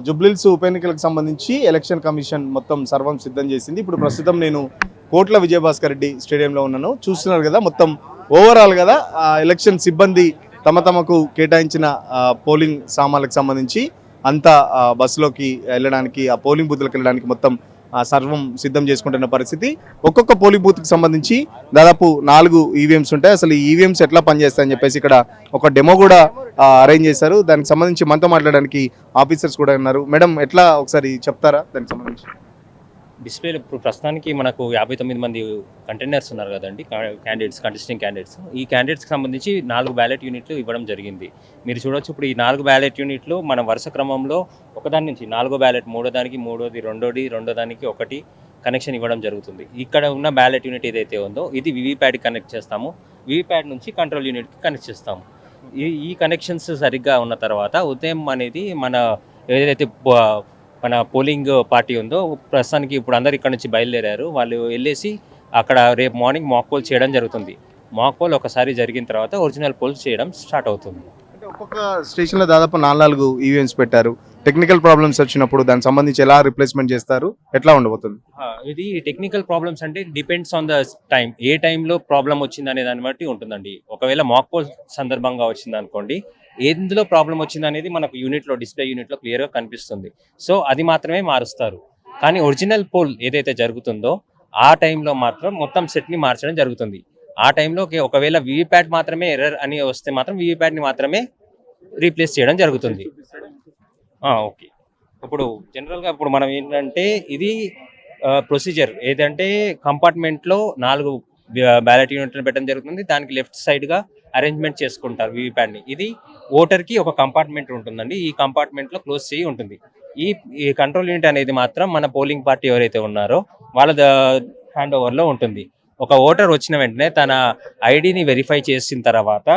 జుబ్లీహిల్స్ ఉప ఎన్నికలకు సంబంధించి ఎలక్షన్ కమిషన్ మొత్తం సర్వం సిద్ధం చేసింది. ఇప్పుడు ప్రస్తుతం నేను కోట్ల విజయభాస్కర్ రెడ్డి స్టేడియంలో ఉన్నాను. చూస్తున్నారు కదా, మొత్తం ఓవరాల్ కదా ఎలక్షన్ సిబ్బంది తమకు కేటాయించిన పోలింగ్ సామాన్లకు సంబంధించి అంతా బస్సులోకి వెళ్ళడానికి, ఆ పోలింగ్ బూత్లకు వెళ్ళడానికి మొత్తం సర్వం సిద్ధం చేసుకుంటున్న పరిస్థితి. ఒక్కొక్క పోలింగ్ బూత్కి సంబంధించి దాదాపు 4 ఈవీఎంస్ ఉంటాయి. అసలు ఈ ఈవీఎంస్ ఎట్లా పనిచేస్తాయని చెప్పేసి ఇక్కడ ఒక డెమో కూడా అరేంజ్ చేశారు. దానికి సంబంధించి మనతో మాట్లాడడానికి ఆఫీసర్స్ కూడా ఉన్నారు. మేడం, ఎట్లా ఒకసారి చెప్తారా దానికి సంబంధించి? డిస్ప్లేలో ఇప్పుడు ప్రస్తుతానికి మనకు 59 మంది కంటెండర్స్ ఉన్నారు కదండి, కంటెస్టింగ్ క్యాండిడేట్స్. ఈ క్యాండిడేట్స్కి సంబంధించి 4 బ్యాలెట్ యూనిట్లు ఇవ్వడం జరిగింది. మీరు చూడొచ్చు, ఇప్పుడు ఈ 4 బ్యాలెట్ యూనిట్లు మన వరుస క్రమంలో ఒకదాని నుంచి 4వ బ్యాలెట్, 3వ దానికి 3వది, 2వ దానికి 1 కనెక్షన్ ఇవ్వడం జరుగుతుంది. ఇక్కడ ఉన్న బ్యాలెట్ యూనిట్ ఏదైతే ఉందో ఇది వివిప్యాడ్కి కనెక్ట్ చేస్తాము. వివిప్యాడ్ నుంచి కంట్రోల్ యూనిట్కి కనెక్ట్ చేస్తాము. ఈ కనెక్షన్స్ సరిగ్గా ఉన్న తర్వాత ఉదయం అనేది మన ఏదైతే మన పోలింగ్ పార్టీ ఉందో, ప్రస్తుతానికి ఇప్పుడు అందరు ఇక్కడ నుంచి బయలుదేరారు. వాళ్ళు వెళ్ళేసి అక్కడ రేపు మార్నింగ్ మాక్ పోల్ చేయడం జరుగుతుంది. మాక్ పోల్ ఒకసారి జరిగిన తర్వాత ఒరిజినల్ పోల్స్ చేయడం స్టార్ట్ అవుతుంది. అంటే ఒక్కొక్క స్టేషన్లో దాదాపు 4 ఈవీఎంస్ పెట్టారు. టెక్నికల్ ప్రాబ్లమ్స్ వచ్చినప్పుడు దానికి సంబంధించి ఎలా రిప్లేస్మెంట్ చేస్తారు, ఎట్లా ఉండబోతుంది? ఇది టెక్నికల్ ప్రాబ్లమ్స్ అంటే డిపెండ్స్ ఆన్ ద టైం. ఏ టైంలో ప్రాబ్లం వచ్చింది అనే దాన్ని బట్టి ఉంటుందండి. ఒకవేళ మాక్ పోల్ సందర్భంగా వచ్చింది అనుకోండి, ఎందులో ప్రాబ్లం వచ్చింది అనేది మనకు యూనిట్లో, డిస్ప్లే యూనిట్లో క్లియర్గా కనిపిస్తుంది. సో అది మాత్రమే మారుస్తారు. కానీ ఒరిజినల్ పోల్ ఏదైతే జరుగుతుందో ఆ టైంలో మాత్రం మొత్తం సెట్ని మార్చడం జరుగుతుంది. ఆ టైంలో ఒకవేళ వివిప్యాట్ మాత్రమే ఎర్రర్ అని వస్తే మాత్రం వివిప్యాట్ని మాత్రమే రీప్లేస్ చేయడం జరుగుతుంది. ఓకే, ఇప్పుడు జనరల్గా ఇప్పుడు మనం ఏంటంటే ఇది ప్రొసీజర్ ఏదంటే కంపార్ట్మెంట్లో 4 బ్యాలెట్ యూనిట్లు పెట్టడం జరుగుతుంది. దానికి లెఫ్ట్ సైడ్గా అరేంజ్మెంట్ చేసుకుంటారు వివిప్యాడ్ని. ఇది ఓటర్కి ఒక కంపార్ట్మెంట్ ఉంటుందండి. ఈ కంపార్ట్మెంట్లో క్లోజ్ చేయి ఉంటుంది. ఈ కంట్రోల్ యూనిట్ అనేది మాత్రం మన పోలింగ్ పార్టీ ఎవరైతే ఉన్నారో వాళ్ళ హ్యాండ్ ఓవర్లో ఉంటుంది. ఒక ఓటర్ వచ్చిన వెంటనే తన ఐడిని వెరిఫై చేసిన తర్వాత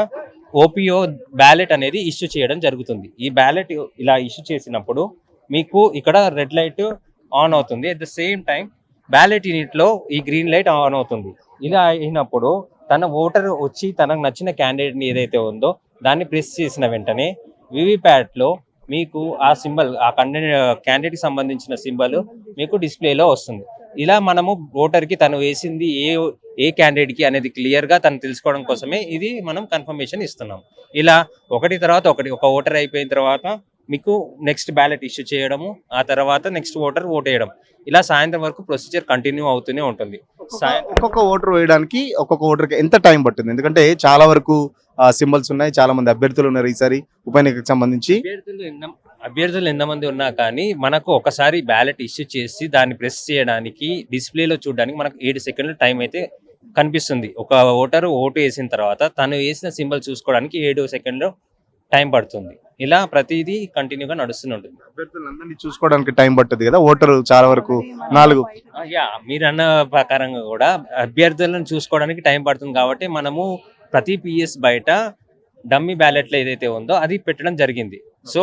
ఓపీఓ బ్యాలెట్ అనేది ఇష్యూ చేయడం జరుగుతుంది. ఈ బ్యాలెట్ ఇలా ఇష్యూ చేసినప్పుడు మీకు ఇక్కడ రెడ్ లైట్ ఆన్ అవుతుంది. At the same time ballot యూనిట్లో ఈ గ్రీన్ లైట్ ఆన్ అవుతుంది. ఇలా అయినప్పుడు తన ఓటర్ వచ్చి తనకు నచ్చిన క్యాండిడేట్ని ఏదైతే ఉందో దాన్ని ప్రెస్ చేసిన వెంటనే వివిప్యాట్లో మీకు ఆ సింబల్, ఆ క్యాండిడేట్కి సంబంధించిన సింబల్ మీకు డిస్ప్లేలో వస్తుంది. ఇలా మనము ఓటర్కి తను వేసింది ఏ క్యాండిడేట్కి అనేది క్లియర్గా తను తెలుసుకోవడం కోసమే ఇది మనం కన్ఫర్మేషన్ ఇస్తున్నాం. ఇలా ఒకటి తర్వాత ఒక ఓటర్ అయిపోయిన తర్వాత మీకు నెక్స్ట్ బ్యాలెట్ ఇష్యూ చేయడము, ఆ తర్వాత నెక్స్ట్ ఓటర్ ఓట్ వేయడం, ఇలా సాయంత్రం వరకు ప్రొసీజర్ కంటిన్యూ అవుతూనే ఉంటుంది. ఒక్కొక్క ఓటర్ వేయడానికి ఒక్కొక్క ఓటర్కి ఎంత టైం పడుతుంది? ఎందుకంటే చాలా వరకు సింబల్స్ ఉన్నాయి, చాలా మంది అభ్యర్థులు ఉన్నారు ఈసారి ఉప ఎన్నికకు సంబంధించి. అభ్యర్థులు ఎంతమంది ఉన్నా కానీ మనకు ఒకసారి బ్యాలెట్ ఇష్యూ చేసి దాన్ని ప్రెస్ చేయడానికి, డిస్ప్లేలో చూడడానికి మనకు 7 సెకండ్లు టైం అయితే కనిపిస్తుంది. ఒక ఓటరు ఓటు వేసిన తర్వాత తను వేసిన సింబల్ చూసుకోవడానికి 7 సెకండ్లు టైం పడుతుంది. ఇలా ప్రతిదీ కంటిన్యూగా నడుస్తూనే ఉంటుంది. అభ్యర్థులందరినీ చూసుకోవడానికి టైం పడుతుంది కదా, ఓటరు చాలా వరకు 4. మీరు అన్న ప్రకారంగా కూడా అభ్యర్థులను చూసుకోవడానికి టైం పడుతుంది కాబట్టి మనము ప్రతి పిఎస్ బయట డమ్మీ బ్యాలెట్లు ఏదైతే ఉందో అది పెట్టడం జరిగింది. సో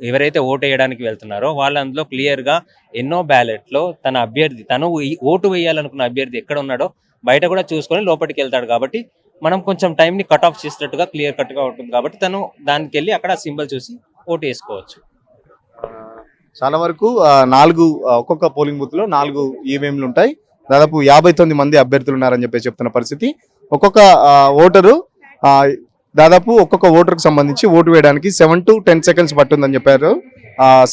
ఎవరైతే ఓటు వేయడానికి వెళ్తున్నారో వాళ్ళు అందులో క్లియర్గా ఎన్నో బ్యాలెట్లో తన అభ్యర్థి, తను ఓటు వేయాలనుకున్న అభ్యర్థి ఎక్కడ ఉన్నాడో బయట కూడా చూసుకొని లోపలికి వెళ్తాడు. కాబట్టి మనం కొంచెం టైంని కట్ ఆఫ్ చేసినట్టుగా క్లియర్ కట్గా ఉంటుంది. కాబట్టి తను దానికి వెళ్ళి అక్కడ సింబల్ చూసి ఓటు వేసుకోవచ్చు. చాలా వరకు 4 ఒక్కొక్క పోలింగ్ బూత్ లో 4 ఈవీఎంలు ఉంటాయి. దాదాపు 59 మంది అభ్యర్థులు ఉన్నారని చెప్పేసి చెప్తున్న పరిస్థితి. ఒక్కొక్క ఓటరు దాదాపు ఒక్కొక్క ఓటర్కి సంబంధించి ఓటు వేయడానికి 7 to 10 సెకండ్స్ పట్టుందని చెప్పారు.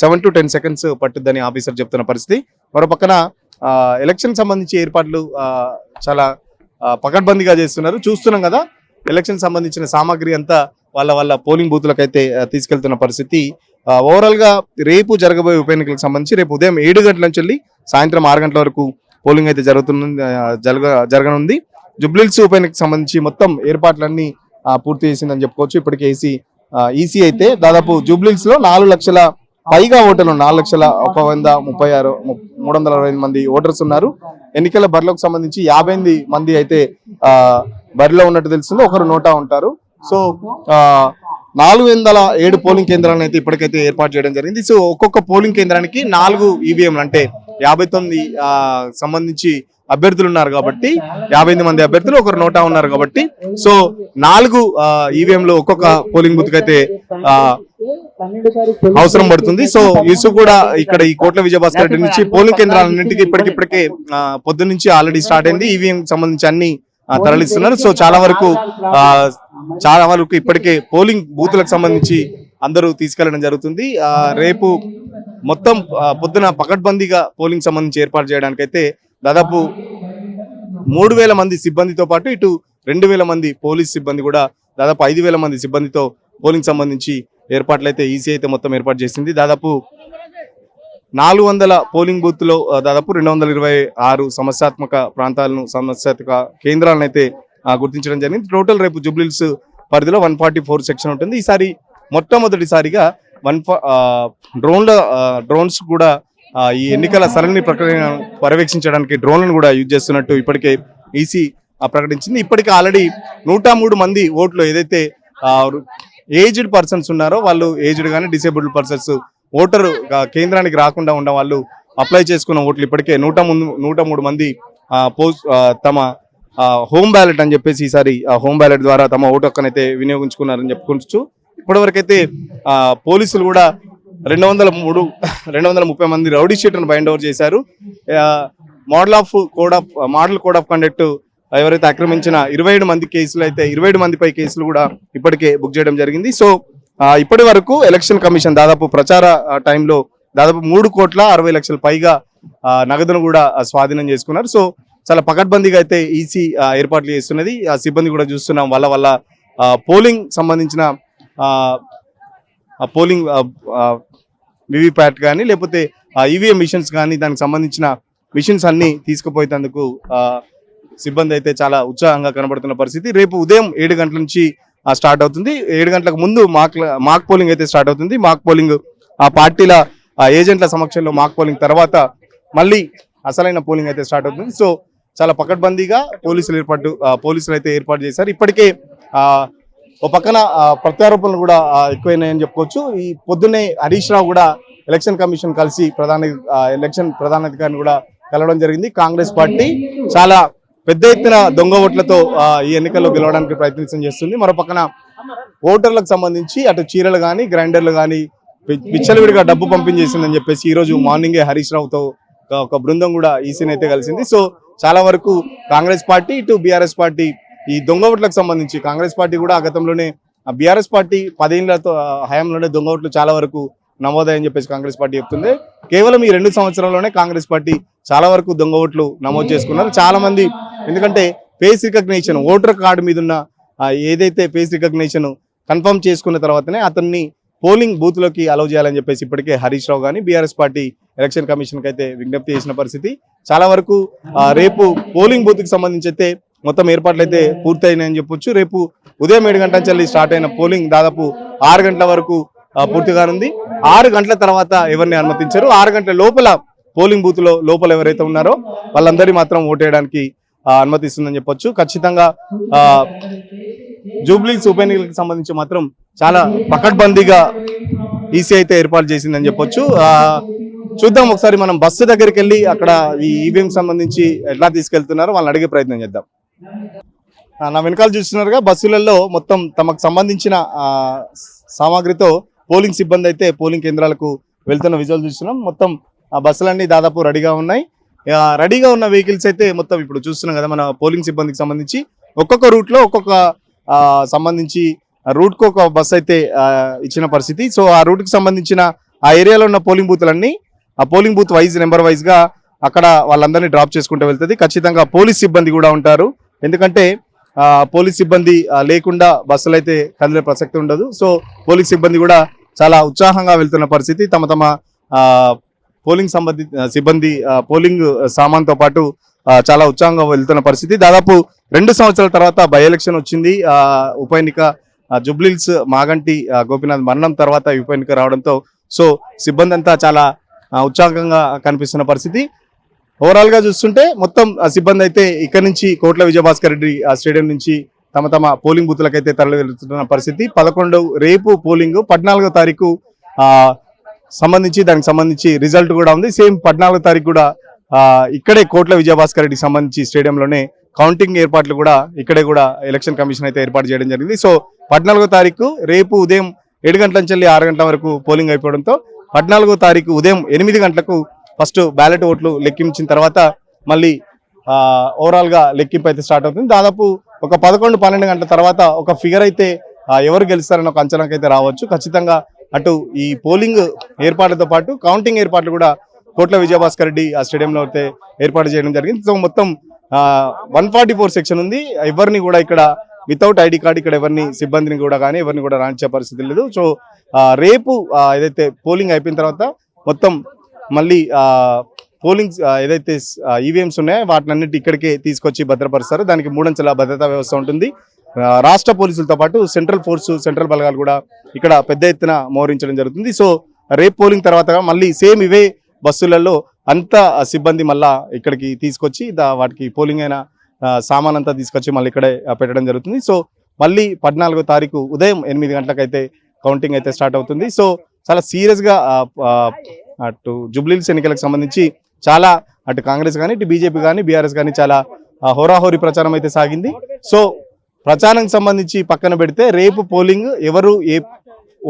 7 to 10 సెకండ్స్ పట్టుద్దని ఆఫీసర్ చెప్తున్న పరిస్థితి. మరో పక్కన ఎలక్షన్ సంబంధించి ఏర్పాట్లు చాలా పకడ్బందీగా చేస్తున్నారు. చూస్తున్నాం కదా, ఎలక్షన్ సంబంధించిన సామాగ్రి అంతా వాళ్ళ పోలింగ్ బూత్లకు అయితే తీసుకెళ్తున్న పరిస్థితి. ఓవరాల్ గా రేపు జరగబోయే ఉప ఎన్నికలకు సంబంధించి రేపు ఉదయం 7 గంటల నుంచి వెళ్ళి సాయంత్రం 6 గంటల వరకు పోలింగ్ అయితే జరగనుంది. జుబ్లీహిల్స్ ఉప ఎన్నికకు సంబంధించి మొత్తం ఏర్పాట్లన్నీ పూర్తి చేసిందని చెప్పుకోవచ్చు. ఇప్పటికే ఈసీ అయితే దాదాపు జుబ్లీహిల్స్ లో 4 లక్షల పైగా ఓటర్లు, 4,136,360 మంది ఓటర్స్ ఉన్నారు. ఎన్నికల బరిలోకి సంబంధించి 58 మంది అయితే బరిలో ఉన్నట్టు తెలుస్తుంది. ఒకరు నోటా ఉంటారు. సో 407 పోలింగ్ కేంద్రాలను అయితే ఇప్పటికైతే ఏర్పాటు చేయడం జరిగింది. సో ఒక్కొక్క పోలింగ్ కేంద్రానికి 4 ఈవీఎంలు అంటే 59 సంబంధించి అభ్యర్థులు ఉన్నారు కాబట్టి 58 మంది అభ్యర్థులు ఒకరు నోటా ఉన్నారు కాబట్టి సో 4 ఈవీఎంలు ఒక్కొక్క పోలింగ్ బూత్ అయితే అవసరం పడుతుంది. సో యూసుఫ్ కూడా ఇక్కడ ఈ కోట్ల విజయభాస్కర్ రెడ్డి నుంచి పోలింగ్ కేంద్రాలన్నింటికి ఇప్పటికే పొద్దు నుంచి ఆల్రెడీ స్టార్ట్ అయింది. ఈవీఎం సంబంధించి అన్ని తరలిస్తున్నారు. సో చాలా వరకు ఇప్పటికే పోలింగ్ బూత్లకు సంబంధించి అందరూ తీసుకెళ్లడం జరుగుతుంది. రేపు మొత్తం పొద్దున పకడ్బందీగా పోలింగ్ సంబంధించి ఏర్పాటు చేయడానికి అయితే దాదాపు 3000 మంది సిబ్బందితో పాటు ఇటు 2000 మంది పోలీస్ సిబ్బంది కూడా దాదాపు 5000 మంది సిబ్బందితో పోలింగ్ సంబంధించి ఏర్పాట్లు అయితే ఈసీ అయితే మొత్తం ఏర్పాటు చేసింది. దాదాపు 400 పోలింగ్ బూత్ లో దాదాపు 226 సమస్యాత్మక కేంద్రాలను అయితే గుర్తించడం జరిగింది. టోటల్ రేపు జూబ్లీహిల్స్ పరిధిలో 144 సెక్షన్ ఉంటుంది. ఈసారి మొట్టమొదటిసారిగా డ్రోన్స్ కూడా ఈ ఎన్నికల సరళి ప్రక్రియను పర్యవేక్షించడానికి డ్రోన్లను కూడా యూజ్ చేస్తున్నట్టు ఇప్పటికే ఈసీ ప్రకటించింది. ఇప్పటికే ఆల్రెడీ 103 మంది ఓట్లు ఏదైతే ఏజ్డ్ పర్సన్స్ ఉన్నారో వాళ్ళు ఏజ్డ్ కానీ డిసేబుల్డ్ పర్సన్స్ ఓటరు కేంద్రానికి రాకుండా ఉన్న వాళ్ళు అప్లై చేసుకున్న ఓట్లు ఇప్పటికే 103 మంది తమ హోమ్ బ్యాలెట్ అని చెప్పేసి ఈసారి హోమ్ బ్యాలెట్ ద్వారా తమ ఓటు హక్కునైతే వినియోగించుకున్నారని చెప్పుకోవచ్చు. ఇప్పటివరకైతే పోలీసులు కూడా 230 మంది రౌడీ షీటర్ను బైండ్ ఓవర్ చేశారు. మోడల్ కోడ్ ఆఫ్ కండక్ట్ ఎవరైతే ఆక్రమించిన 27 మంది కేసులు అయితే 27 మందిపై కేసులు కూడా ఇప్పటికే బుక్ చేయడం జరిగింది. సో ఇప్పటి వరకు ఎలక్షన్ కమిషన్ దాదాపు ప్రచార టైంలో దాదాపు 3,60,00,000 పైగా నగదును కూడా స్వాధీనం చేసుకున్నారు. సో చాలా పకడ్బందీగా అయితే ఈసీ ఏర్పాట్లు చేస్తున్నది. ఆ సిబ్బంది కూడా చూస్తున్నాం వల్ల పోలింగ్ సంబంధించిన పోలింగ్ వివిప్యాట్ కానీ లేకపోతే ఈవీఎం మిషన్స్ కానీ దానికి సంబంధించిన మిషన్స్ అన్ని తీసుకుపోయేందుకు సిబ్బంది అయితే చాలా ఉత్సాహంగా కనబడుతున్న పరిస్థితి. రేపు ఉదయం 7 గంటల నుంచి స్టార్ట్ అవుతుంది. 7 గంటలకు ముందు మాక్ పోలింగ్ అయితే స్టార్ట్ అవుతుంది. మాక్ పోలింగ్ ఆ పార్టీల ఏజెంట్ల సమక్షంలో మాక్ పోలింగ్ తర్వాత మళ్ళీ అసలైన పోలింగ్ అయితే స్టార్ట్ అవుతుంది. సో చాలా పకడ్బందీగా పోలీసులు అయితే ఏర్పాటు చేశారు. ఇప్పటికే ఓ పక్కన ప్రత్యారోపణలు కూడా ఎక్కువైనాయని చెప్పుకోవచ్చు. ఈ పొద్దున్నే హరీష్ రావు కూడా ఎలక్షన్ కమిషన్ కలిసి ఎలక్షన్ ప్రధానాధికారిని కూడా కలవడం జరిగింది. కాంగ్రెస్ పార్టీ చాలా పెద్ద ఎత్తున దొంగ ఓట్లతో ఈ ఎన్నికల్లో గెలవడానికి ప్రయత్నం చేస్తుంది. మరో పక్కన ఓటర్లకు సంబంధించి అటు చీరలు కానీ గ్రైండర్లు కానీ విచ్చలవిడిగా డబ్బు పంపించేసిందని చెప్పేసి ఈ రోజు మార్నింగే హరీష్ రావుతో ఒక బృందం కూడా ఈసీని అయితే కలిసింది. సో చాలా వరకు కాంగ్రెస్ పార్టీ ఇటు బీఆర్ఎస్ పార్టీ ఈ దొంగ ఓట్లకు సంబంధించి కాంగ్రెస్ పార్టీ కూడా గతంలోనే బీఆర్ఎస్ పార్టీ 10 ఏళ్లతో హయాంలోనే దొంగ ఓట్లు చాలా వరకు నమోదయ్యని చెప్పేసి కాంగ్రెస్ పార్టీ చెప్తుంది. కేవలం ఈ 2 సంవత్సరాల్లోనే కాంగ్రెస్ పార్టీ చాలా వరకు దొంగ ఓట్లు నమోదు చేసుకున్నారు. చాలా మంది ఎందుకంటే ఫేస్ రికగ్నిషన్ ఓటర్ కార్డు మీద ఉన్న ఏదైతే ఫేస్ రికగ్నిషన్ కన్ఫర్మ్ చేసుకున్న తర్వాతనే అతన్ని పోలింగ్ బూత్ లోకి అలౌ చేయాలని చెప్పేసి ఇప్పటికే హరీష్ రావు కానీ బీఆర్ఎస్ పార్టీ ఎలక్షన్ కమిషన్ కి అయితే విజ్ఞప్తి చేసిన పరిస్థితి. చాలా వరకు రేపు పోలింగ్ బూత్ కి సంబంధించి అయితే మొత్తం ఏర్పాట్లు అయితే పూర్తయినాయని చెప్పొచ్చు. రేపు ఉదయం 7 గంటల నుంచి స్టార్ట్ అయిన పోలింగ్ దాదాపు 6 గంటల వరకు పూర్తిగా ఉంది. 6 గంటల తర్వాత ఎవరిని అనుమతించారు. 6 గంటల లోపల పోలింగ్ బూత్ లోపల ఎవరైతే ఉన్నారో వాళ్ళందరి మాత్రం ఓటేయడానికి అనుమతిస్తుందని చెప్పొచ్చు. ఖచ్చితంగా జూబ్లీహిల్స్ ఉప ఎన్నికలకు సంబంధించి మాత్రం చాలా పకడ్బందీగా ఈసీ అయితే ఏర్పాటు చేసిందని చెప్పొచ్చు. చూద్దాం ఒకసారి మనం బస్సు దగ్గరికి వెళ్ళి అక్కడ ఈ ఈవీఎం సంబంధించి ఎట్లా తీసుకెళ్తున్నారో వాళ్ళని అడిగే ప్రయత్నం చేద్దాం. నా వెనకాల చూస్తున్నారుగా బస్సులలో మొత్తం తమకు సంబంధించిన సామాగ్రితో పోలింగ్ సిబ్బంది అయితే పోలింగ్ కేంద్రాలకు వెళ్తున్న విజువల్ చూస్తున్నాం. మొత్తం బస్సులన్నీ దాదాపు రెడీగా ఉన్నాయి. రెడీగా ఉన్న వెహికల్స్ అయితే మొత్తం ఇప్పుడు చూస్తున్నాం కదా మన పోలింగ్ సిబ్బందికి సంబంధించి ఒక్కొక్క రూట్ లో ఒక్కొక్క సంబంధించి రూట్ కు ఒక బస్ అయితే ఇచ్చిన పరిస్థితి. సో ఆ రూట్ కి సంబంధించిన ఆ ఏరియాలో ఉన్న పోలింగ్ బూత్లన్నీ ఆ పోలింగ్ బూత్ నెంబర్ వైజ్ గా అక్కడ వాళ్ళందరినీ డ్రాప్ చేసుకుంటూ వెళ్తుంది. ఖచ్చితంగా పోలీస్ సిబ్బంది కూడా ఉంటారు. ఎందుకంటే పోలీస్ సిబ్బంది లేకుండా బస్సులు అయితే కదిలే ప్రసక్తి ఉండదు. సో పోలీస్ సిబ్బంది కూడా చాలా ఉత్సాహంగా వెళ్తున్న పరిస్థితి. తమ పోలింగ్ సిబ్బంది పోలింగ్ సామాన్తో పాటు చాలా ఉత్సాహంగా వెళ్తున్న పరిస్థితి. దాదాపు 2 సంవత్సరాల తర్వాత బై ఎలక్షన్ వచ్చింది. ఉప ఎన్నిక జూబ్లీహిల్స్ మాగంటి గోపీనాథ్ మరణం తర్వాత ఉప ఎన్నిక రావడంతో సో సిబ్బంది అంతా చాలా ఉత్సాహంగా కనిపిస్తున్న పరిస్థితి. ఓవరాల్ గా చూస్తుంటే మొత్తం సిబ్బంది అయితే ఇక్కడ నుంచి కోట్ల విజయభాస్కర్ రెడ్డి స్టేడియం నుంచి తమ పోలింగ్ బూత్లకైతే తరలి వెళ్తున్న పరిస్థితి. 11 రేపు పోలింగ్, 14వ తారీఖు దానికి సంబంధించి రిజల్ట్ కూడా ఉంది. సేమ్ 14వ తారీఖు కూడా ఇక్కడే కోట్ల విజయభాస్కర్ రెడ్డికి సంబంధించి స్టేడియంలోనే కౌంటింగ్ ఏర్పాట్లు కూడా ఇక్కడే కూడా ఎలక్షన్ కమిషన్ అయితే ఏర్పాటు చేయడం జరిగింది. సో 14వ తారీఖు రేపు ఉదయం 7 గంటల నుంచి 6 గంటల వరకు పోలింగ్ అయిపోవడంతో 14వ తారీఖు ఉదయం 8 గంటలకు ఫస్ట్ బ్యాలెట్ ఓట్లు లెక్కించిన తర్వాత మళ్ళీ ఓవరాల్ గా లెక్కింపు అయితే స్టార్ట్ అవుతుంది. దాదాపు ఒక 11-12 గంటల తర్వాత ఒక ఫిగర్ అయితే ఎవరు గెలుస్తారని ఒక అంచనాకి అయితే రావచ్చు. ఖచ్చితంగా అటు ఈ పోలింగ్ ఏర్పాట్లతో పాటు కౌంటింగ్ ఏర్పాట్లు కూడా కోట్ల విజయభాస్కర్ రెడ్డి ఆ స్టేడియంలో అయితే ఏర్పాటు చేయడం జరిగింది. సో మొత్తం 144 సెక్షన్ ఉంది. ఎవరిని కూడా ఇక్కడ వితౌట్ ఐడి కార్డ్ ఇక్కడ ఎవరిని సిబ్బందిని కూడా కానీ ఎవరిని కూడా రాణించే పరిస్థితి లేదు. సో రేపు ఏదైతే పోలింగ్ అయిపోయిన తర్వాత మొత్తం మళ్ళీ పోలింగ్ ఏదైతే ఈవీఎంస్ ఉన్నాయో వాటినన్నిటి ఇక్కడికే తీసుకొచ్చి భద్రపరుస్తారు. దానికి 3 అంచెల భద్రతా వ్యవస్థ ఉంటుంది. రాష్ట్ర పోలీసులతో పాటు సెంట్రల్ బలగాలు కూడా ఇక్కడ పెద్ద ఎత్తున మోహరించడం జరుగుతుంది. సో రేపు పోలింగ్ తర్వాత మళ్ళీ సేమ్ ఇవే బస్సులలో అంత సిబ్బంది మళ్ళా ఇక్కడికి తీసుకొచ్చి వాటికి పోలింగ్ అయిన సామాన్ అంతా తీసుకొచ్చి మళ్ళీ ఇక్కడే పెట్టడం జరుగుతుంది. సో మళ్ళీ 14వ తారీఖు ఉదయం 8 గంటలకైతే కౌంటింగ్ అయితే స్టార్ట్ అవుతుంది. సో చాలా సీరియస్ గా అటు జూబ్లీహిల్స్ ఎన్నికలకు సంబంధించి చాలా అటు కాంగ్రెస్ కానీ ఇటు బీజేపీ కానీ బీఆర్ఎస్ కానీ చాలా హోరాహోరీ ప్రచారం అయితే సాగింది. సో ప్రచారానికి సంబంధించి పక్కన పెడితే రేపు పోలింగ్ ఎవరు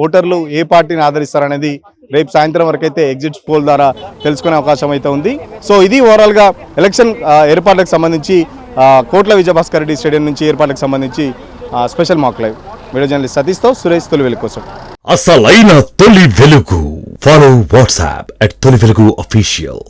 ఓటర్లు ఏ పార్టీని ఆదరిస్తారనేది రేపు సాయంత్రం వరకు అయితే ఎగ్జిట్ పోల్ ద్వారా తెలుసుకునే అవకాశం అయితే ఉంది. సో ఇది ఓవరాల్ గా ఎలక్షన్ ఏర్పాట్లకు సంబంధించి కోట్ల విజయభాస్కర్ రెడ్డి స్టేడియం నుంచి ఏర్పాట్లకు సంబంధించి స్పెషల్ మాక్ లైవ్. వీడియో జర్నలిస్ట్ సతీష్తో సురేష్, తొలి వెలుగు కోసం. అసలైన తొలి వెలుగు. ఫాలో వాట్సాప్ @తొలి వెలుగు అఫీషియల్.